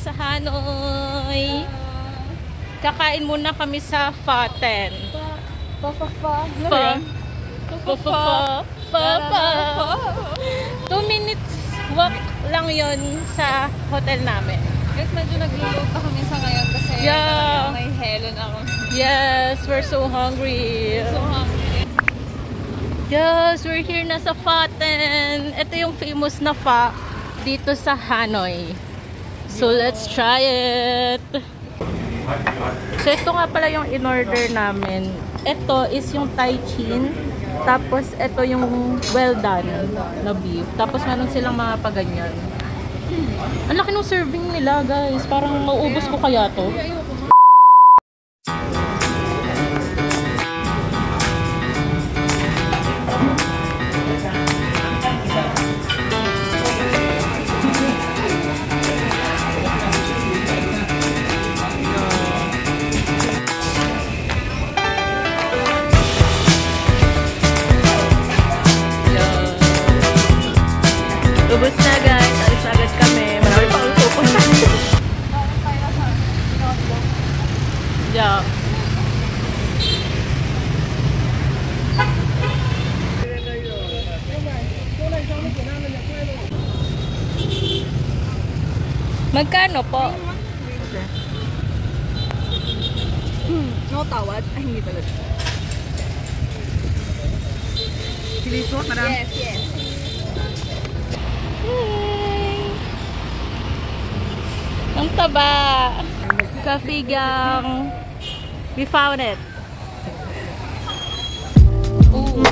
Sa Hanoi. Kakain muna kami sa Faten. 2 minutes walk lang yon sa hotel namin. Guys, medyo nagluluto kami sa ngayon kasi may helon ako. Yes, we're so hungry. Yes, we're here na sa Faten. Ito yung famous na pho dito sa Hanoi. So, let's try it. So, ito nga pala yung in-order namin. Ito is yung Thai chin. Tapos, ito yung well done na beef. Tapos, meron silang mga paganyan. Ang laki ng serving nila, guys. Parang mauubos ko kaya to. Ubus na guys, alis agad kami. Marami pang utupon na. Yeah. Magkano po? No tawad? Ay, hindi talaga. Chili sauce, madam? Yes, yes. Ang taba. Coffee gang. We found it. Ooh,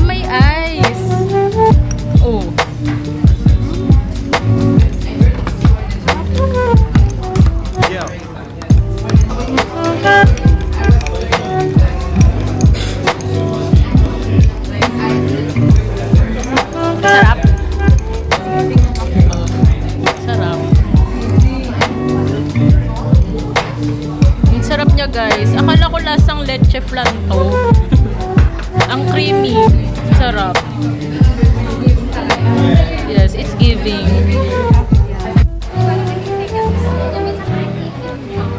may ice. Oh. Sarap. Sarap. Ang sarap niya guys. Akala ko lasang leche flan to. Ang creamy. Sarap. Yes, it's giving.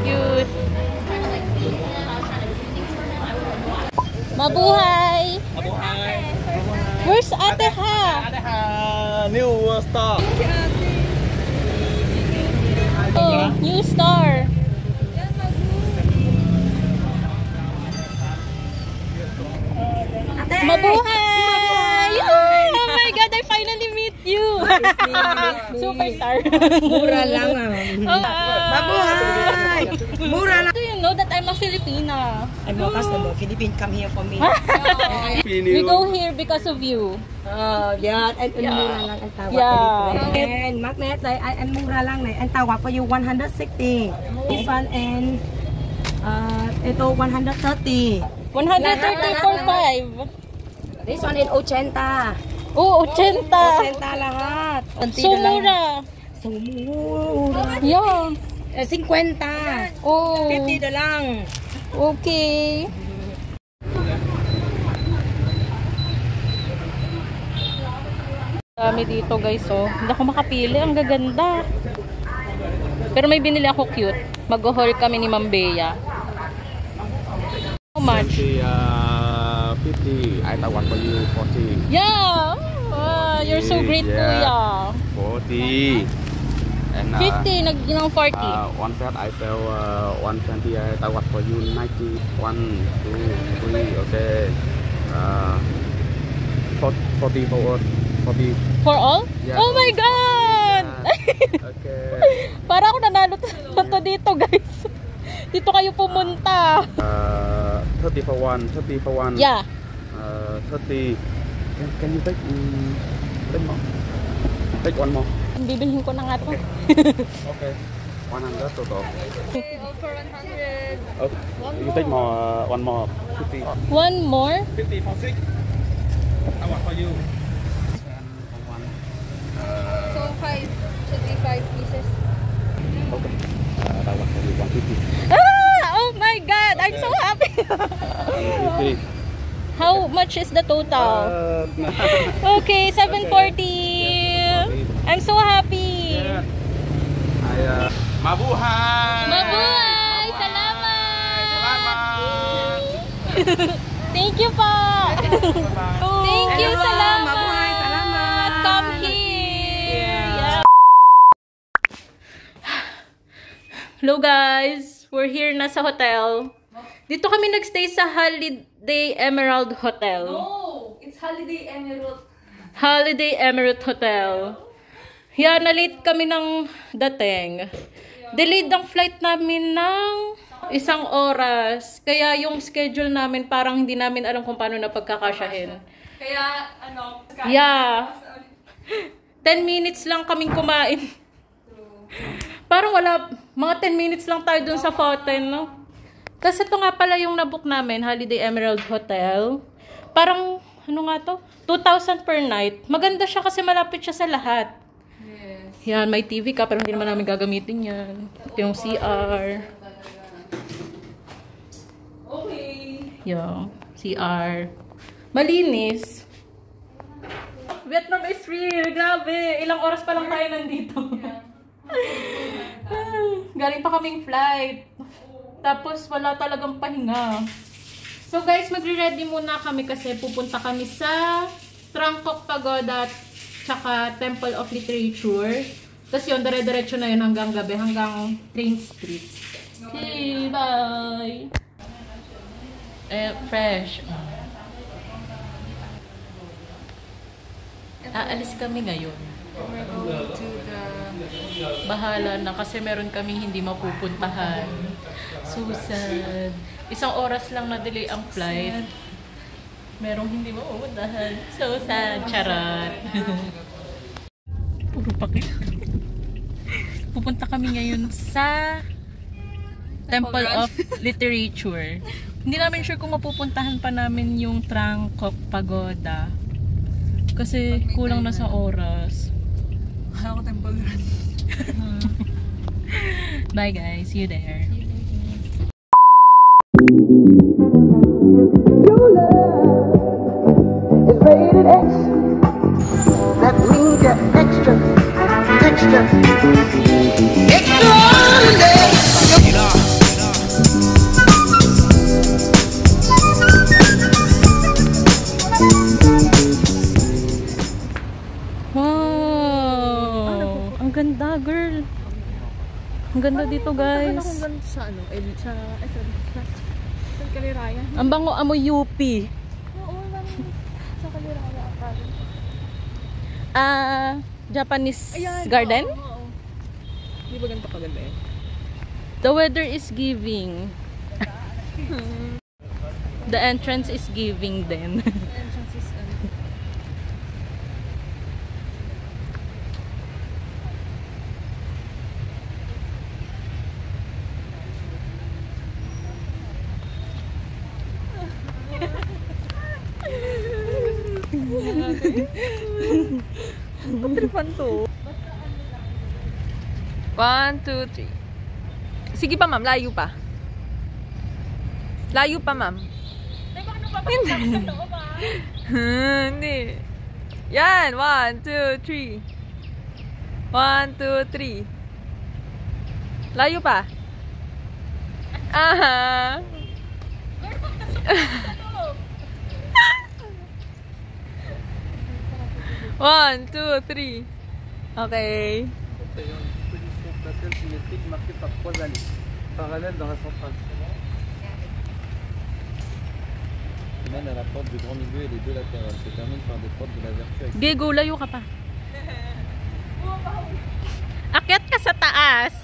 Cute. Mabuhay! Mabuhay! Where's Ate Ha? Ate Ha! New star! Oh, new star! Mabuhay! Oh my God, I finally meet you! Superstar! Mura lang Mabuhay! Mura lang! Do you know that I'm a Filipina? I'm a customer. Philippine come here for me. We go here because of you. Yeah, and mura lang ang tawag. Yeah. And magnet, and mura lang na. Ang tawag for you 160. This one and ito 130. 130 for 5. This one in 80. Oh, 80. 80 lahat. So mura. So mura. Yeah. 50. Oh. 50 na lang. Okay. Dami dito guys, oh. Hindi ako makapili. Ang gaganda. Pero may binili ako cute. Mag-haul kami ni Ma'am Bea. How much? 50. I thought one for you 40. Yeah! You're so great, Yeah. Kuya. 40. And 50, nag-ginang 40. one set I sell 120. I thought one for you 90. 1, 2, 3. Okay. 40 for 40. For all? Yeah. Oh my God! Okay. Para ako nanalo to dito, guys. Dito kayo pumunta. 30 for one. 30 for one. Yeah. 30. Can you take more? Take one more. Bibilhin ko na nga to. Okay. 100 total. For 100. Okay. You take more. One more. 50. One more? 50 for 6. I want for you. So 5 should be 5 pieces. Okay. I want for you 150. Oh my God! I'm so happy! 150. How much is the total? Okay, 740. I'm so happy. Mabuhay! Mabuhay! Salamat! Salamat! Thank you po! Thank you! Salamat! Mabuhay! Salamat! Come here! Yeah. Hello guys! We're here na sa hotel. Dito kami nagstay sa Holiday Emerald Hotel. No, it's Holiday Emerald. Holiday Emerald Hotel. Yeah, na-late kami ng dating. Delayed ang flight namin ng 1 oras. Kaya yung schedule namin parang hindi namin alam kung paano na pagkakasyahin. Kaya, ano, Yeah. 10 minutes lang kaming kumain. Parang wala, mga 10 minutes lang tayo dun sa fountain, no? Kasi ito nga pala yung nabook namin, Holiday Emerald Hotel. Parang, ano nga to? 2,000 per night. Maganda siya kasi malapit siya sa lahat. yes. Yan, may TV ka pero hindi naman namin gagamitin yan. Ito yung CR. Okay. Yung CR. Malinis. Vietnam is real. Grabe. Ilang oras pa lang tayo nandito. Galing pa kaming flight. Tapos wala talagang pahinga. So guys, magre-ready muna kami kasi pupunta kami sa Trangkok Pagoda tsaka Temple of Literature. Tapos yun, dire-diretso na yun hanggang gabi, hanggang Train Street. Okay, bye! Fresh. Aalis kami ngayon. Bahala na kasi meron kami hindi mapupuntahan. Susad. 1 oras lang na-delay ang flight. Merong hindi mapupuntahan. Susad. Charot. Puro pakit. Pupunta kami ngayon sa Temple of Literature. Hindi namin sure kung mapupuntahan pa namin yung Trangkok Pagoda. Kasi kulang na sa oras. Ako temple run. Bye guys, see you there. Your love is rated X. That means you're extra, extraordinary. Wow! Ang ganda, girl. Ang ganda dito, guys. Sa ano? Sa Kalirayan. Ang bango amoy UP. Oo, sa Kalirayan. Japanese garden? Oo. Di ba ganito kaganda eh? The weather is giving. The entrance is giving then. Entrance is ano. fun to. 1, 2, 3. Sige pa, ma'am. Layo pa. Layo pa, ma'am. Hindi. Hindi. Yan. 1, 2, 3. 1, 2, 3. Layo pa. Aha. One, 2, 3. Okay. Parallèle dans la centrale. Mène à la porte du grand milieu et les deux latérales. Se termine par des portes de la vertu avec... Gego, layo ka pa. Akyat ka sa taas.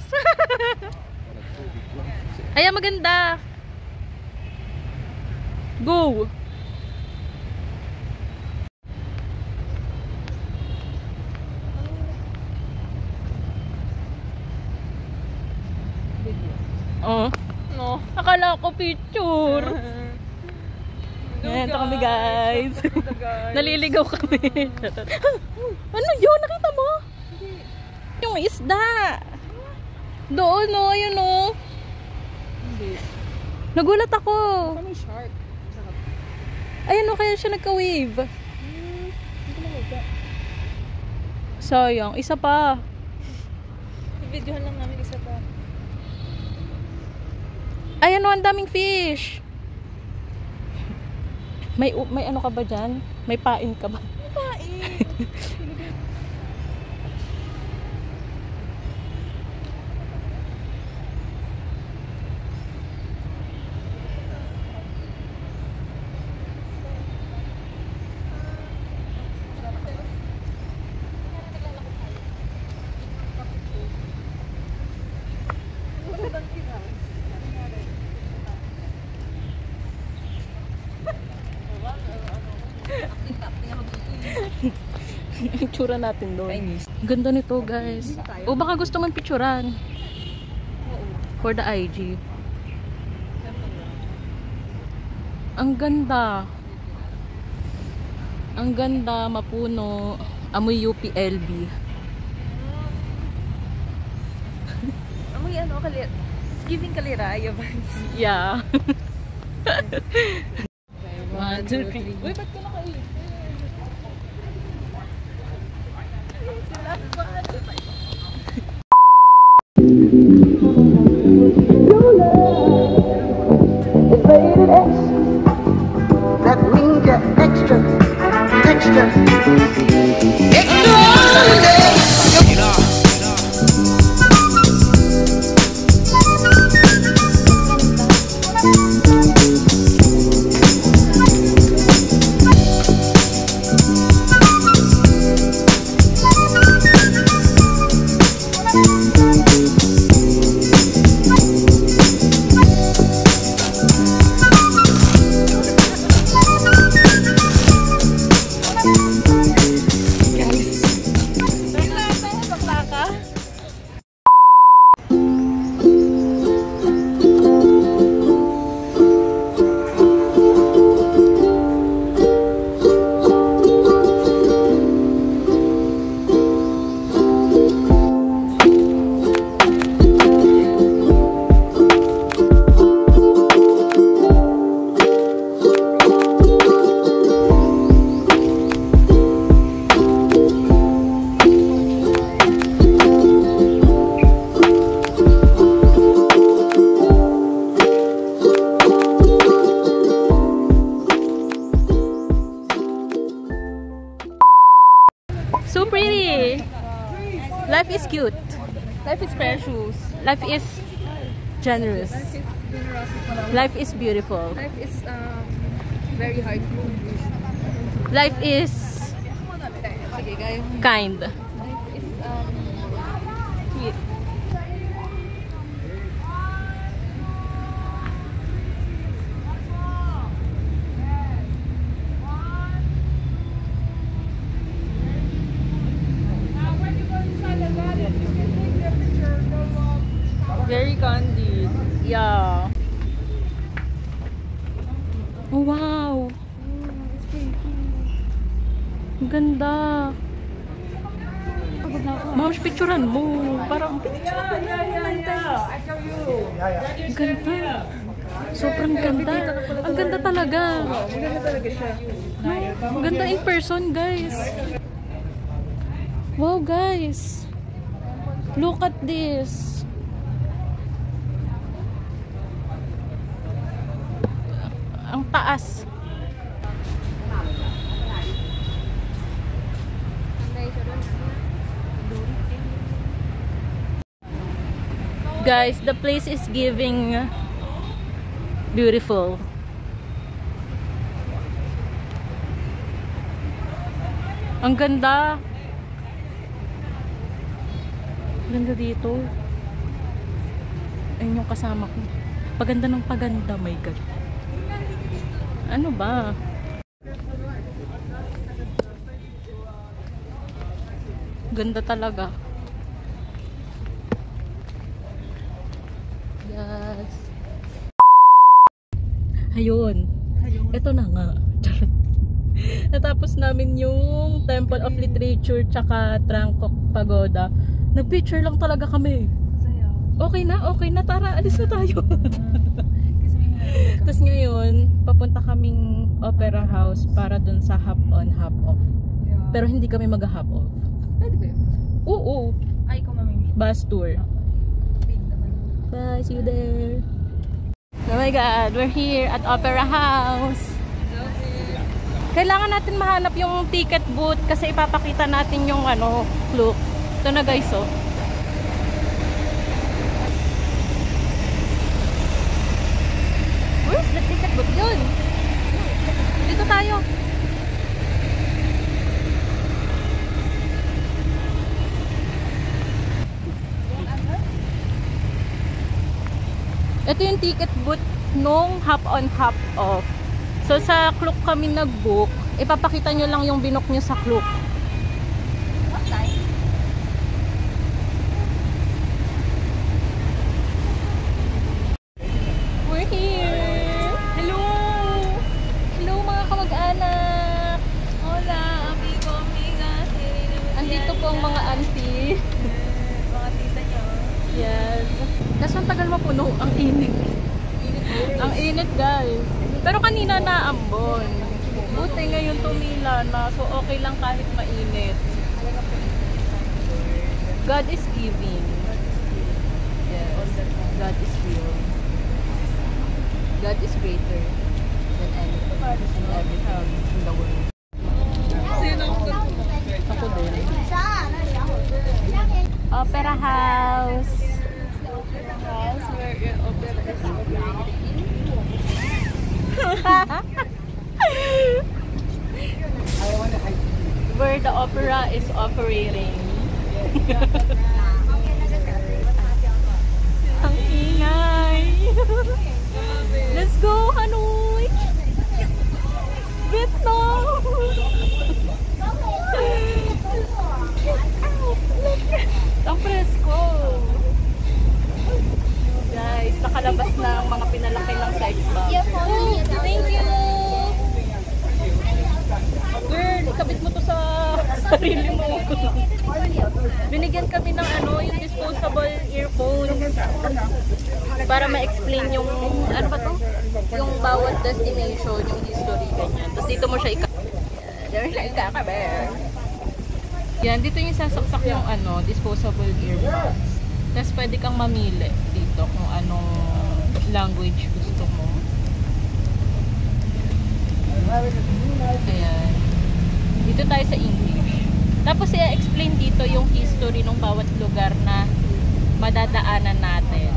Ay, maganda. Go. Oh. No. Akala ko picture. Yan, ito kami guys. Naliligaw kami. Ano yun? Nakita mo? Yung isda. Doon no, yun no. Hindi. Nagulat ako. May shark. Ayan o, kaya siya nagka-wave. Hindi ko makita. Sayang, isa pa. I-videohan lang namin isa pa. Ayan o, ang daming fish. May ano ka ba dyan? May pain ka ba? Pain! Picturean natin doon. Ganda nito guys. O baka gusto mong picturean. For the IG. Ang ganda. Ang ganda, mapuno. Amoy UPLB. Amoy ano, kalit. It's giving Kaliraya vibes. Yeah. 1, 2, 3. Uy, ba't ka nakain? It's rated X. That means you're extra, extra, So pretty. Life is cute. Life is precious. Life is generous. Life is beautiful. Life is very hard. Life is Sige, guys. kind. Life is sweet. Very candid. Yeah. Oh, wow. Ang ganda. Mams, picturean mo. Parang picturean mo. Ganda. Sobrang ganda. Ang ganda talaga. Maganda talaga siya. Ang ganda in person, guys. Wow, guys. Look at this. Ang taas. Guys, the place is giving beautiful. Ang ganda. Ganda dito. Ayun yung kasama ko. Paganda ng paganda, my God. Ano ba? Ganda talaga. Yes. Ayun. Ito na nga. Charot. Natapos namin yung Temple of Literature tsaka Trangkok Pagoda. Nag-picture lang talaga kami. Okay na. Tara, alis na tayo. Tapos ngayon, papunta kaming Opera House para dun sa hop on, hop off. Pero hindi kami mag-hop off. Pwede ba yun? Oo. Ay, kung mamimili. Bus tour. Bye, see you there. Oh my God, we're here at Opera House. Kailangan natin mahanap yung ticket booth kasi ipapakita natin yung clue. Ito na guys, oh. Where's the ticket booth? Yun. Dito tayo. Ito yung ticket booth nung hop on, hop off. So sa Klook kami nag-book. Ipapakita nyo lang yung binook nyo sa Klook. We're here! Hello! Hello mga kamag-anak! Hola, amigo, amiga. Andito po ang mga auntie. Mga tita nyo. Yes. Kasi ang tagal mapuno, ang init. Ang init guys. Pero kanina naambon. Buti ngayon tumila na. So okay lang kahit mainit. God is giving. Yes. God is real. God is greater than anything and everything in the world. Ako din. Opera House. Where your opera is Where the opera is operating. Ang ingay. Let's go, Hanoi! Vietnam! Ang presko! Guys, nakalabas na ang mga pinalaki ng sex bomb. Thank you! Girl, ikabit mo to sa sarili mo. Binigyan kami ng yung disposable earphone para ma-explain yung, ano ba to? Yung bawat destination, yung history, ganyan. Tapos dito mo siya yan, dito yung sasaksak yung disposable earbuds. Tapos pwede kang mamili dito kung anong language gusto mo. Ayan. Dito tayo sa English. Tapos i-explain dito yung history ng bawat lugar na madadaanan natin.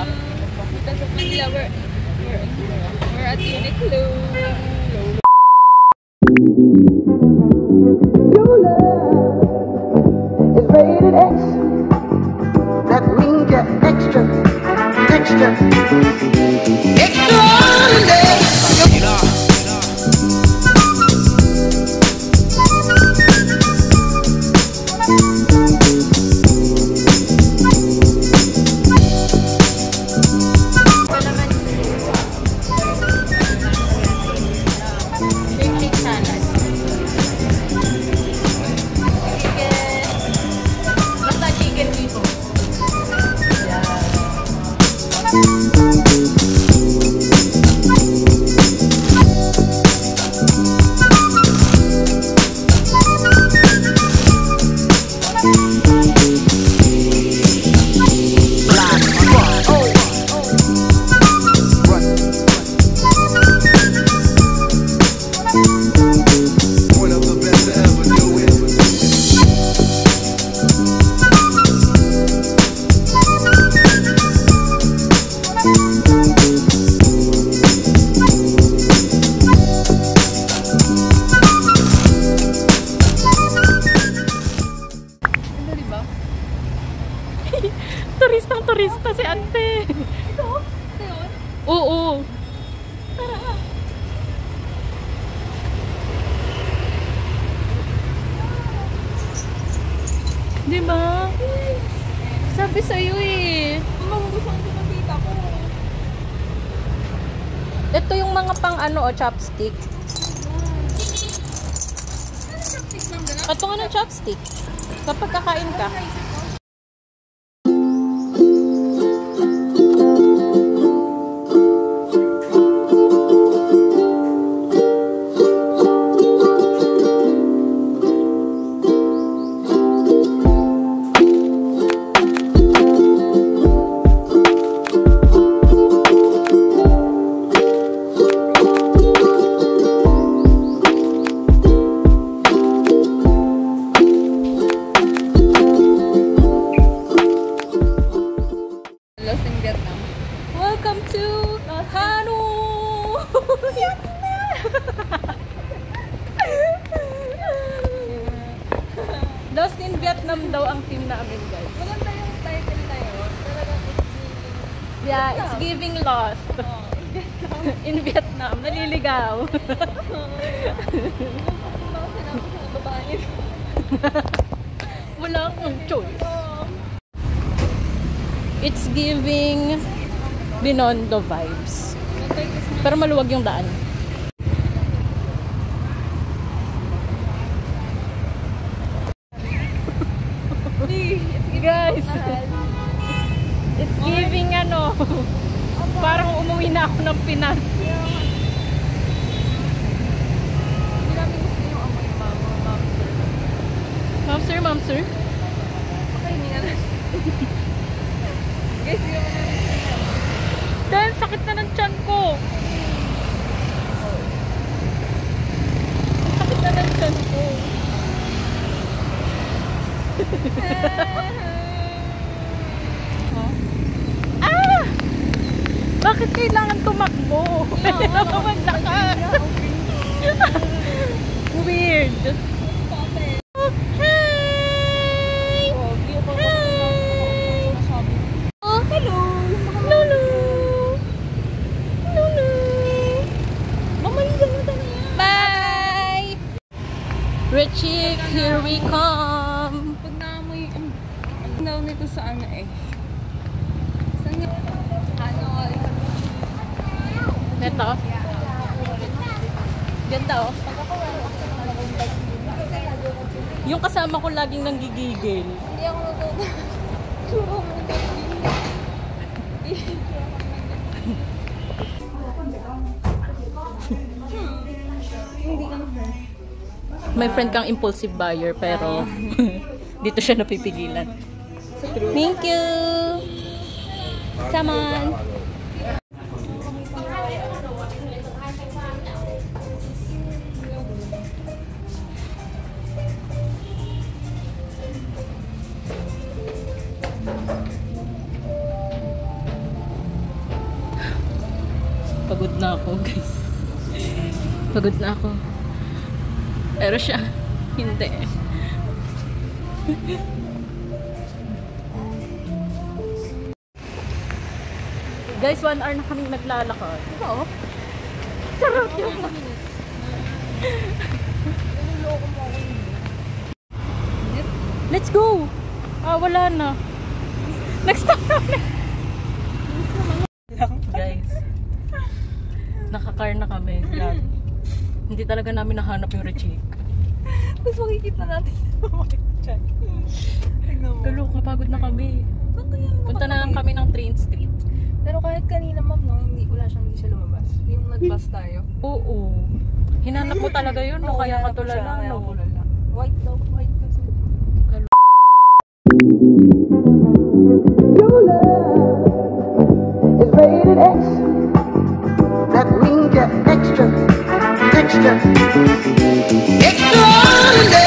ba? Because of Manila, we're at Uniqlo. Your love is rated X. That means you're extra, extra, extraordinary. Shake salad. Chicken. Basta chicken dito. One of the best to ever do it. Turista si ate. Ito? Ito yun? Oo. Di ba? Sabi sa'yo eh. Magugustuhan ko makita ko. Ito yung mga pang ano o chopstick. Ito nga ng chopstick. Kapag kakain ka. Lost in Vietnam. Welcome to Hanoi! Lost in Vietnam daw ang team namin, guys. Maganda yung title na yun. Talagang Yeah, it's giving lost. In Vietnam. Naliligaw. Wala akong choice. It's giving Binondo vibes. Pero maluwag yung daan. Guys, it's giving ano, parang umuwi na ako ng Pinas. Hindi namin gusto yung amoy ma'am sir. Ma'am sir? Okay, hindi na lang. Guys, hindi naman namin gusto. Dahil sakit na ng tiyan ko. Sakit na ng tiyan ko. Ah! Bakit kailangan tumakbo? Namamanda ka. Weird. Hi! Oh, hello! Lulu! Lulu! Bye! Richie, here we come! Pag naamoy, ang daw nito sa ano eh. Saan yun? Ano? Ito. Ganda oh. Yung kasama ko laging nanggigigil. Hindi ako natutuwa. Tsura mo na May friend kang impulsive buyer pero dito siya napipigilan. Thank you! Come on! Pagod na ako, guys. Pagod na ako. Pero siya, hindi. Guys, 1 hour na kaming naglalakad. Oo. Charot yun. Let's go! Ah, wala na. Next time na. Guys, nakakar na kami. Grabe. Hindi talaga namin nahanap yung rechik. Tapos makikita natin. Galo, kapagod na kami. Punta na lang kami ng Train Street. Pero kahit kanina, ma'am, no, hindi siya lumabas. Yung nag-bus tayo. Oo. Hinanap mo talaga yun, no? Kaya katulala, no? White daw, white kasi. Your love is rated X. That means you're extra, extra, extraordinary.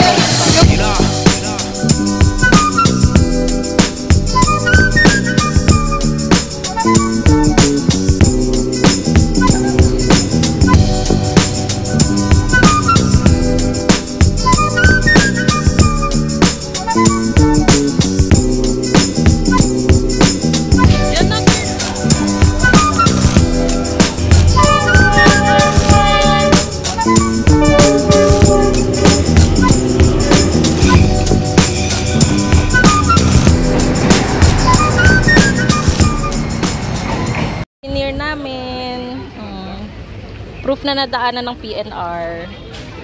Proof na nadaanan ng PNR.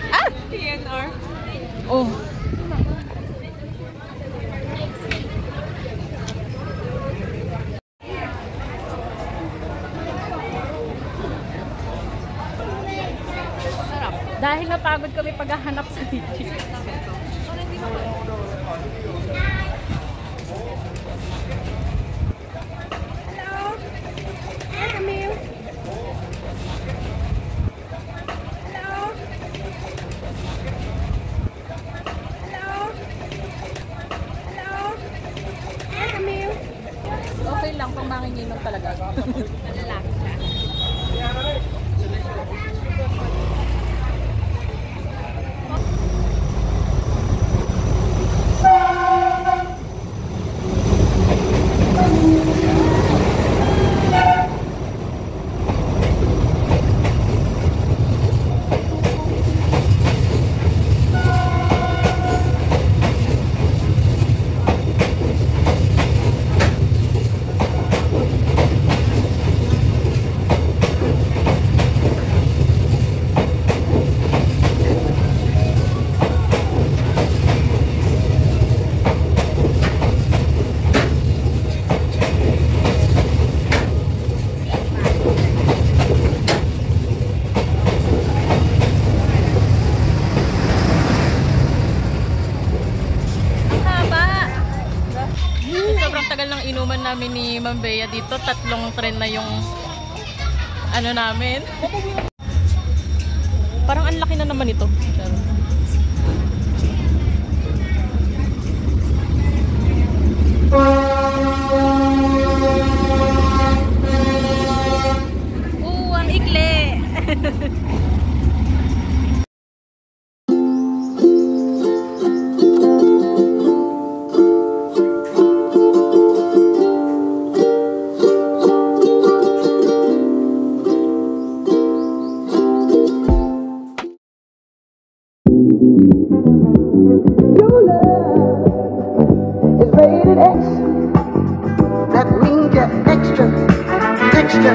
Ah! PNR? Oh. Dahil napagod kami paghahanap sa video. Okay lang kung manginginom talaga. Lalaki siya. Inuman namin ni Ma'am Bea dito, 3 tren na yung ano namin. Parang ang laki na naman ito. Ang ikli. Your love is rated X. That means you're extra, extra.